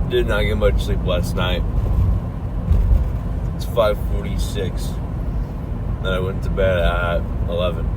Did not get much sleep last night. It's 5:46. Then I went to bed at 11.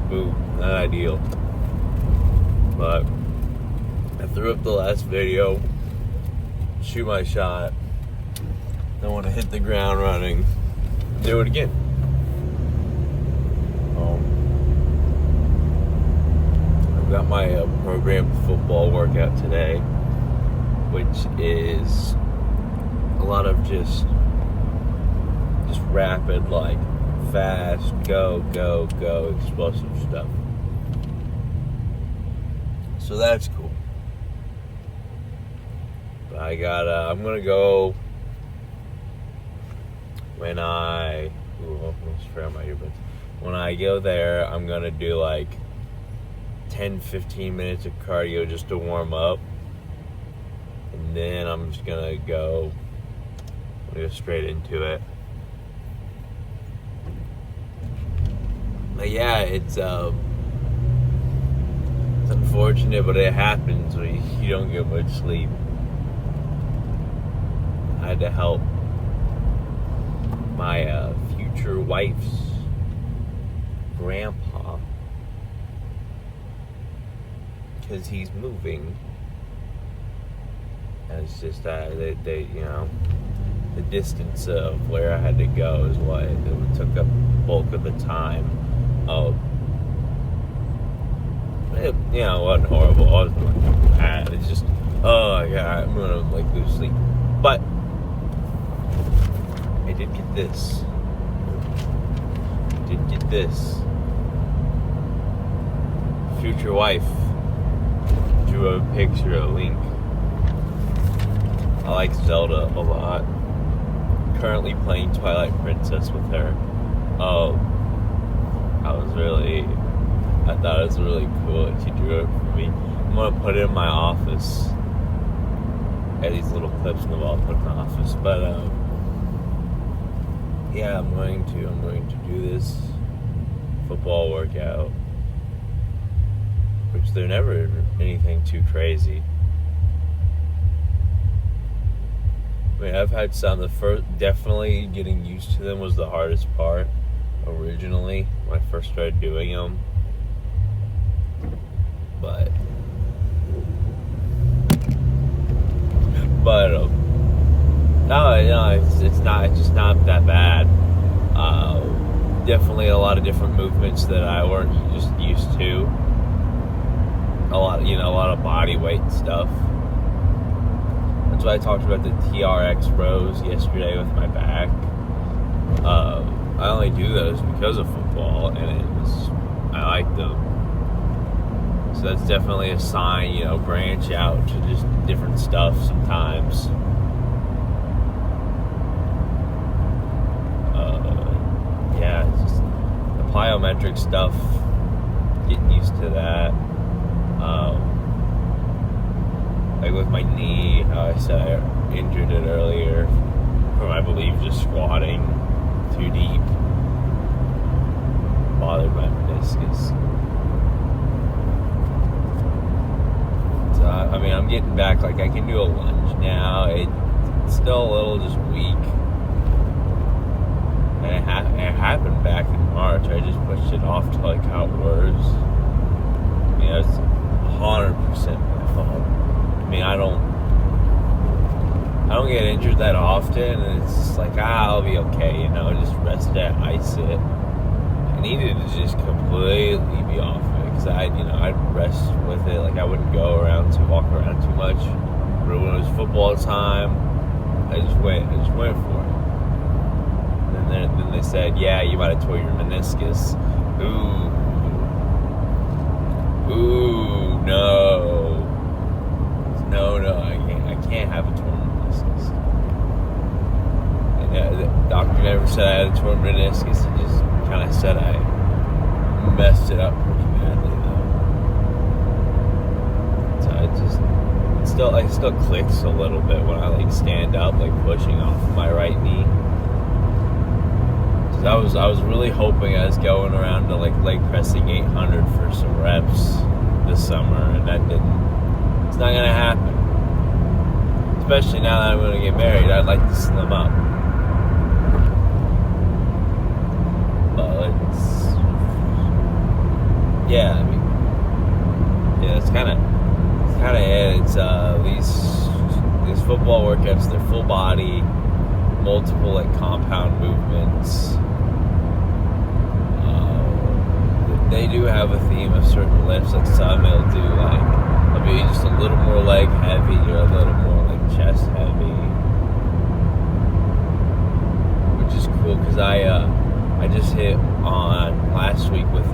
Boo, not ideal. But I threw up the last video, shoot my shot, then want to hit the ground running, do it again. I've got my programmed football workout today, which is a lot of just rapid, like fast, go, explosive stuff. So that's cool. But I'm gonna go when I go there, I'm gonna do like 10-15 minutes of cardio just to warm up. And then I'm just gonna go straight into it. But yeah, it's unfortunate, but it happens when you don't get much sleep. I had to help my future wife's grandpa because he's moving. And it's just that they the distance of where I had to go is what it took up bulk of the time. It wasn't horrible. I wasn't bad. It's just, oh my god, I'm gonna lose sleep. But I did get this. Future wife drew a picture of Link. I like Zelda a lot. Currently playing Twilight Princess with her. I thought it was really cool that she drew it for me. I'm gonna put it in my office. I have these little clips in the wall to put in the office. But yeah, I'm going to do this football workout, which they're never anything too crazy. I mean, I've had some. Definitely getting used to them was the hardest part originally when I first started doing them. But it's just not that bad. Definitely a lot of different movements that I weren't just used to. A lot of body weight stuff. That's why I talked about the TRX rows yesterday with my back. I only do those because of football, and I like them. So that's definitely a sign, branch out to just different stuff sometimes. Yeah, it's just the plyometric stuff, getting used to that. Like with my knee, how I said I injured it earlier from, I believe, just squatting too deep. Bothered my meniscus. So, I'm getting back, like I can do a lunge now. It's still a little just weak. And it happened back in March. I just pushed it off to like outwards. It's 100% my fault. I don't get injured that often, and it's just like, I'll be okay, just rest it, ice it. I needed to just completely be off it, because I'd rest with it, like I wouldn't walk around too much. But when it was football time, I just went for it. And then they said, yeah, you might have tore your meniscus. Ooh, no, I can't have a torn meniscus. And the doctor never said I had a torn meniscus. He just kind of said I messed it up pretty badly, though. So it still clicks a little bit when I stand up, pushing off of my right knee. Cause I was really hoping I was going around to leg pressing 800 for some reps this summer, and that didn't. It's not gonna happen. especially now that I'm going to get married, I'd like to slim up. But yeah, I mean, yeah, it's kind of it. It's these football workouts, they're full body, multiple like compound movements. They do have a theme of certain lifts. Like some they'll do I'll be just a little more leg heavy or a little more like chest heavy, which is cool because I just hit on last week with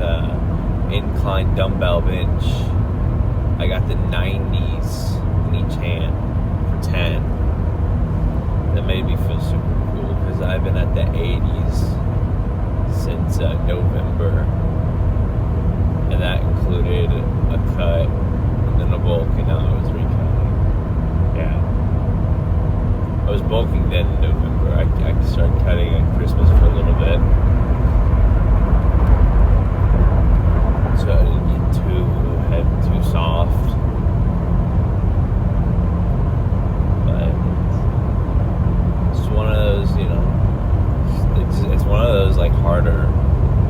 incline dumbbell bench. I got the 90s in each hand for 10. That made me feel super cool because I've been at the 80s since November, and that included a cut and then a bulk, and now I was recutting. Yeah, I was bulking then in November. I started cutting at Christmas for a little bit, so I didn't get too soft. But it's one of those, it's one of those like harder,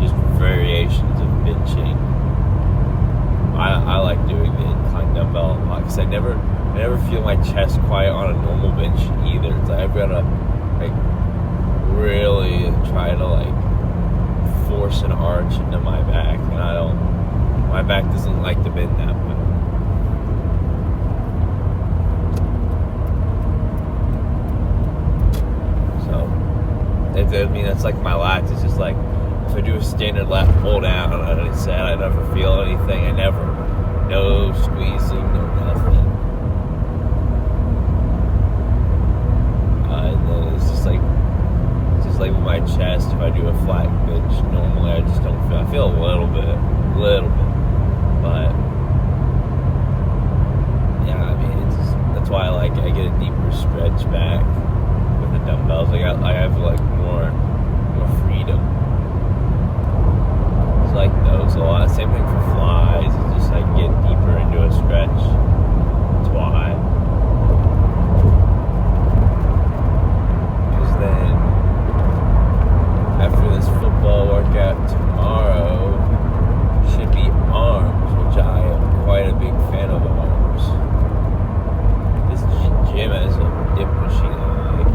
just variations of benching. I like doing the incline dumbbell a lot because I never feel my chest quite on a normal bench either. It's like I've got to like really try to like force an arch into my back, and my back doesn't like to bend that way. So I mean, that's like my lats. It's just like if I do a standard lat pull down and I said I never feel anything. No squeezing, no nothing. And then it's just like with my chest. If I do a flat bench normally, I just don't feel. I feel a little bit, but yeah, I mean, that's why I get a deeper stretch back with the dumbbells. I have like more freedom. It's like those a lot. Same thing for flies. It's just like get deeper into a stretch. That's why. Because then after this football workout tomorrow should be arms, which I am quite a big fan of arms. This gym has a dip machine I like.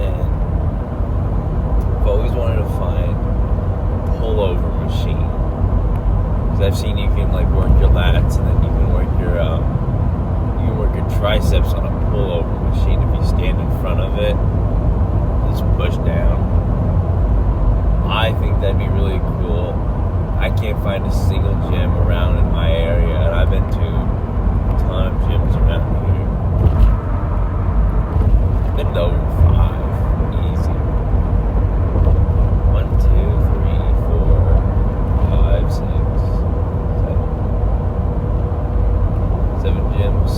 And I've always wanted to find a pullover machine. Because I've seen you can like work your lats and then you can work your triceps on a pullover machine if you stand in front of it. Just push down. I think that'd be really cool. I can't find a single gym around in my area, and I've been to a ton of gyms around here. Been to over 5, easy. 1, 2, 3, 4, 5, 6, 7 gyms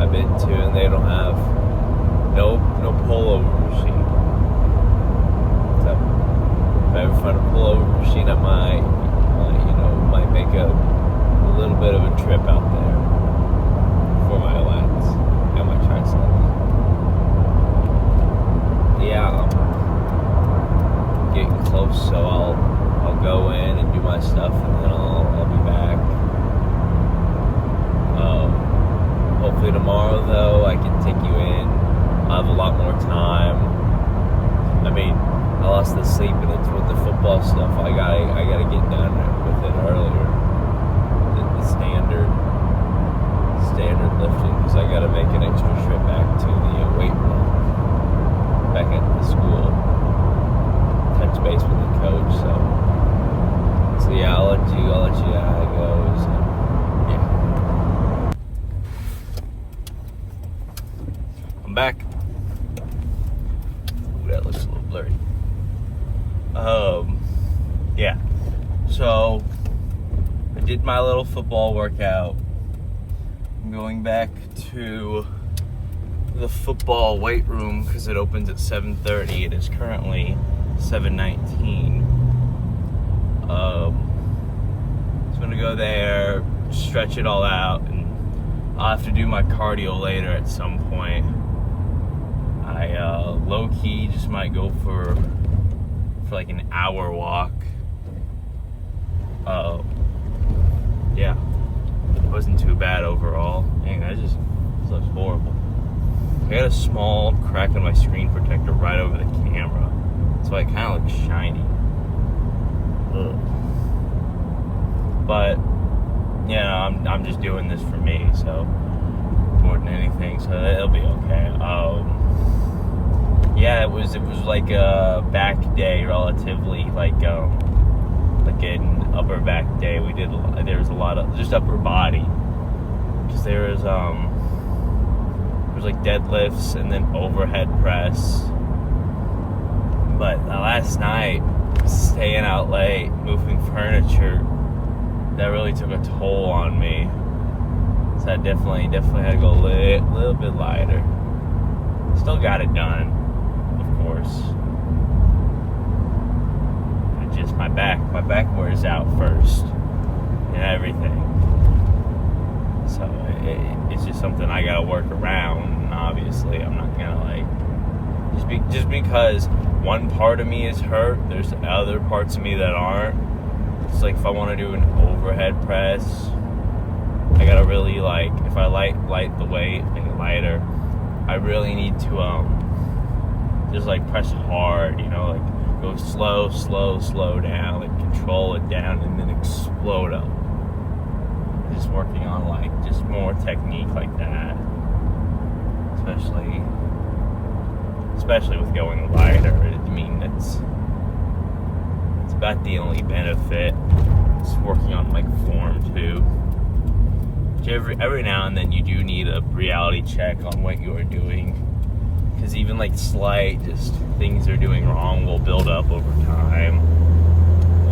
I've been to, and they don't have no pullover machine. So if I ever find a pullover machine, I might make a little bit of a trip out there for my lats and my triceps. Yeah, I'm getting close, so I'll go in and do my stuff, and then I'll be back. Hopefully tomorrow, though, I can take you in. I'll have a lot more time. I mean, I lost the sleep, and it's with the football stuff. I gotta get done with it earlier. The standard lifting, because I gotta make an extra trip back to the weight room, back at the school, touch base with the coach. So yeah, I'll let you know how it goes. Yeah, I'm back. Ooh, that looks a little blurry. Yeah, so I did my little football workout. I'm going back to the football weight room because it opens at 7:30. It is currently 7:19. So I'm gonna go there, stretch it all out, and I'll have to do my cardio later at some point. I low-key just might go for like an hour walk. Yeah, it wasn't too bad overall. Dang, this looks horrible. I got a small crack in my screen protector right over the camera, so it kind of looks shiny. Ugh. But yeah, I'm just doing this for me, so more than anything, so it'll be okay. Yeah, it was like a back day, relatively, like an upper back day. There was a lot of just upper body, because there was like deadlifts and then overhead press. But last night, staying out late, moving furniture, that really took a toll on me. So I definitely had to go a little bit lighter. Still got it done, of course. It's just my back wears out first and everything. So it's just something I gotta work around. And obviously, I'm not gonna just because one part of me is hurt, there's other parts of me that aren't. It's like if I want to do an overhead press, I gotta really if I light the weight, make it lighter, I really need to just press hard, go slow down, control it down and then explode up. Just working on just more technique like that, especially with going lighter. I mean, it's about the only benefit. It's working on form too. Every now and then you do need a reality check on what you are doing, because even slight just things you're doing wrong will build up over time.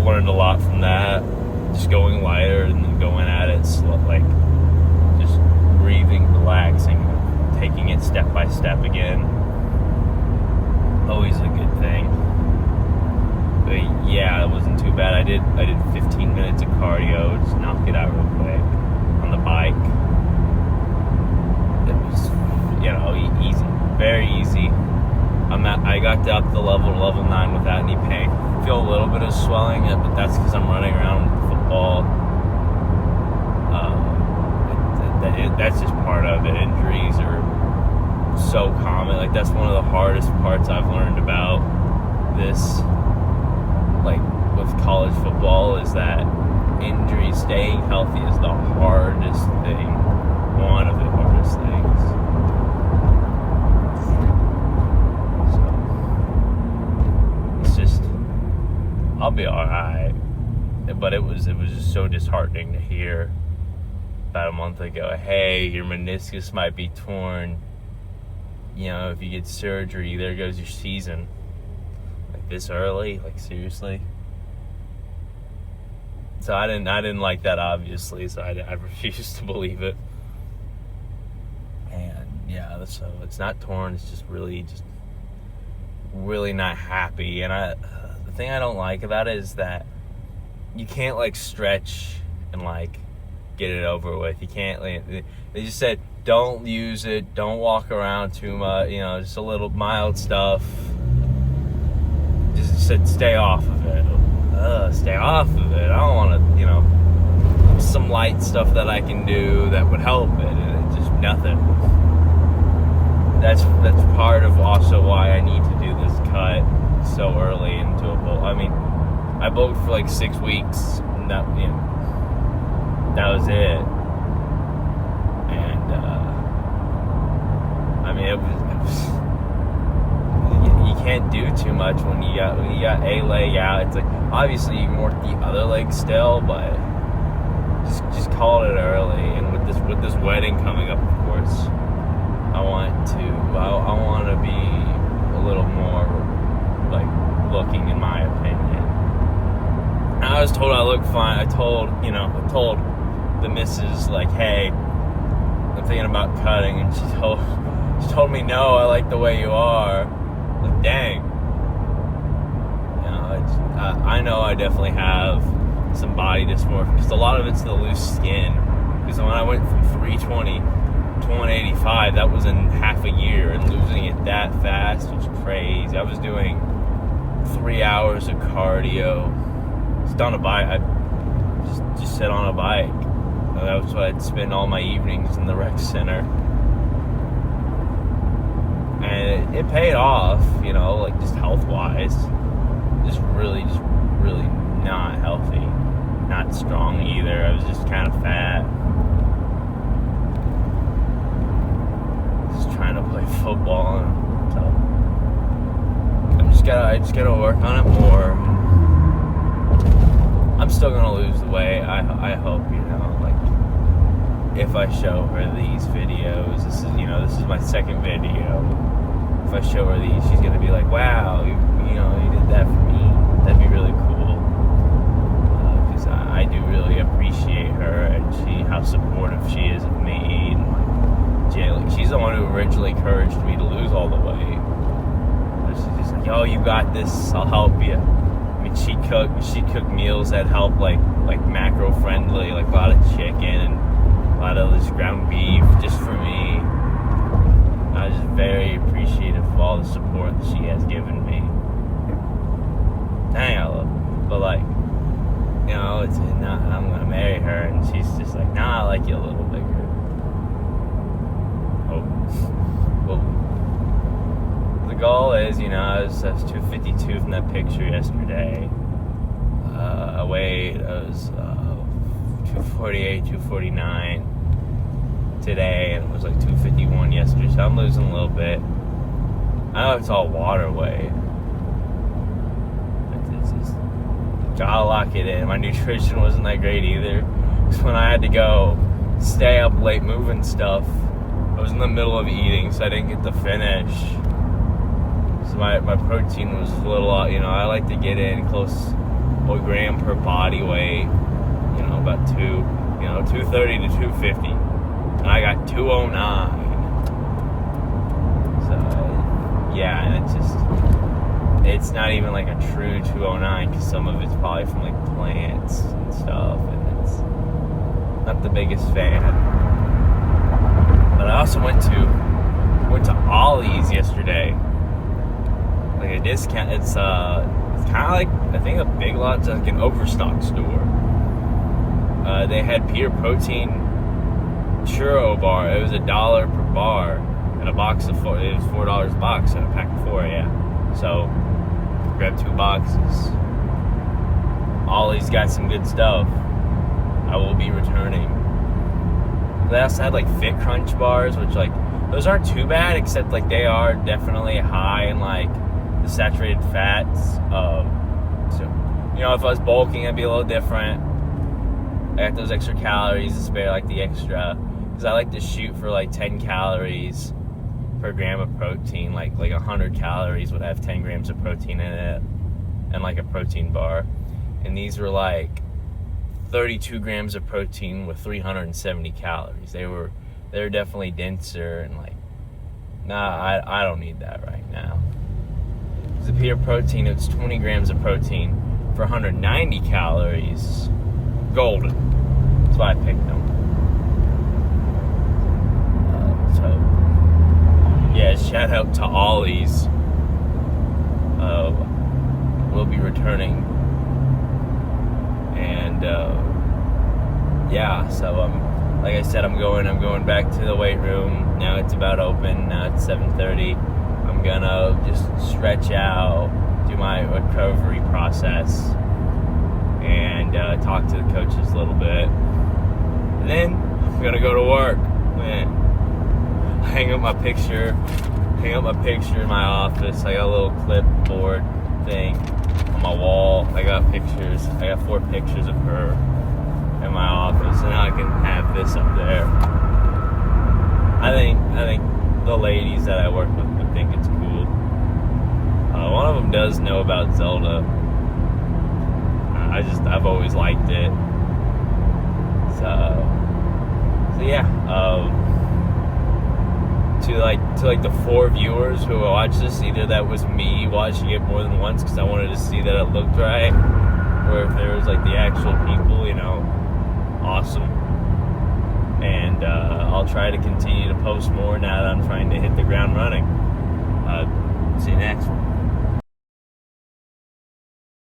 Learned a lot from that, just going lighter and then going at it slow, just breathing, relaxing, taking it step by step again. Always a good thing. But yeah, it wasn't too bad. I did 15 minutes of cardio, just knocked it out real quick on the bike. It was, easy, very easy. I got up to level 9 without any pain. Feel a little bit of swelling, but that's because I'm running around with the football. That's just part of it. Injuries are so common. That's one of the hardest parts I've learned about this, with college football, is that injury, staying healthy is the hardest thing. One of the hardest things. So it's just, I'll be alright. But it was just so disheartening to hear about a month ago, hey, your meniscus might be torn. If you get surgery, there goes your season. This early, seriously. So I didn't like that, obviously. So I refused to believe it. And yeah, so it's not torn. It's just really not happy. And the thing I don't like about it is that you can't stretch and get it over with. You can't. They just said don't use it. Don't walk around too much. Just a little mild stuff. Just said stay off of it. Stay off of it. I don't want to, some light stuff that I can do that would help it, and it's just nothing. That's part of also why I need to do this cut so early into a bowl. I mean, I bulked for 6 weeks, and that was it. And it was you can't do too much when you got a leg out. It's obviously you can work the other leg still, but just call it early. And with this wedding coming up, of course, I want to be a little more looking, in my opinion. I was told I look fine. I told the missus hey, I'm thinking about cutting, and she told me no, I like the way you are. Dang. I know I definitely have some body dysmorphia, because a lot of it's the loose skin. Because when I went from 320 to 185, that was in half a year, and losing it that fast was crazy. I was doing 3 hours of cardio. Just on a bike. I just sit on a bike. That was what I'd spend all my evenings in the rec center. And it paid off, you know, like just health-wise. Just really not healthy. Not strong either. I was just kind of fat. Just trying to play football, and so I just gotta work on it more. I'm still gonna lose the weight. I hope, you know, like if I show her these videos, this is my second video. If I show her these, she's gonna be like, "Wow, you did that for me." That'd be really cool. Because I do really appreciate her, and how supportive she is of me. And she's the one who originally encouraged me to lose all the weight. She's just like, "Oh, you got this. I'll help you." I mean, she cooked meals that help, like macro friendly, like a lot of chicken and a lot of this ground beef just for me. I was just very appreciative of all the support that she has given me. Dang, I love her. But like, you know, it's not. I'm gonna marry her, and she's just like, "Nah, I like you a little bigger." Oh, well. The goal is, you know, I was 252 from that picture yesterday. I was 248, 249 today, and it was like 251 yesterday, so I'm losing a little bit. I know it's all water weight. It's just, gotta lock it in. My nutrition wasn't that great either, because when I had to go stay up late moving stuff, I was in the middle of eating, so I didn't get to finish. So my protein was a little, you know, I like to get in close 1 gram per body weight, you know, about 230 to 250. And I got 209. So, yeah, and it's not even like a true 209, because some of it's probably from like plants and stuff, and it's not the biggest fan. But I also went to Ollie's yesterday. Like a discount. It's kind of like, I think a Big Lots, like an Overstock store. They had pure protein churro bar. It was $1 per bar, and a box of 4. It was $4 a box, and a pack of 4. Yeah. So grab 2 boxes. Ollie's got some good stuff. I will be returning. They also had like Fit Crunch bars, which like those aren't too bad, except like they are definitely high in like the saturated fats. So, you know, if I was bulking, it'd be a little different. I got those extra calories to spare, like the extra, because I like to shoot for like 10 calories per gram of protein. Like 100 calories would have 10 grams of protein in it, and like a protein bar. And these were like 32 grams of protein with 370 calories. They were definitely denser, and like, nah, I don't need that right now. The pure protein, it's 20 grams of protein for 190 calories. Golden. That's why I picked them. So, yeah, shout out to Ollie's. We'll be returning. And, yeah, so, like I said, I'm going back to the weight room. Now it's about open. Now it's 7:30. I'm gonna just stretch out, do my recovery process, and talk to the coaches a little bit. And then I'm gonna go to work. Man, hang up my picture in my office. I got a little clipboard thing on my wall. I got 4 pictures of her in my office, and now I can have this up there. I think the ladies that I work with would think it's cool. One of them does know about Zelda. I've always liked it. So yeah. To the 4 viewers who watch this, either that was me watching it more than once because I wanted to see that it looked right, or if there was like the actual people, you know, awesome. And I'll try to continue to post more now that I'm trying to hit the ground running. See you next one.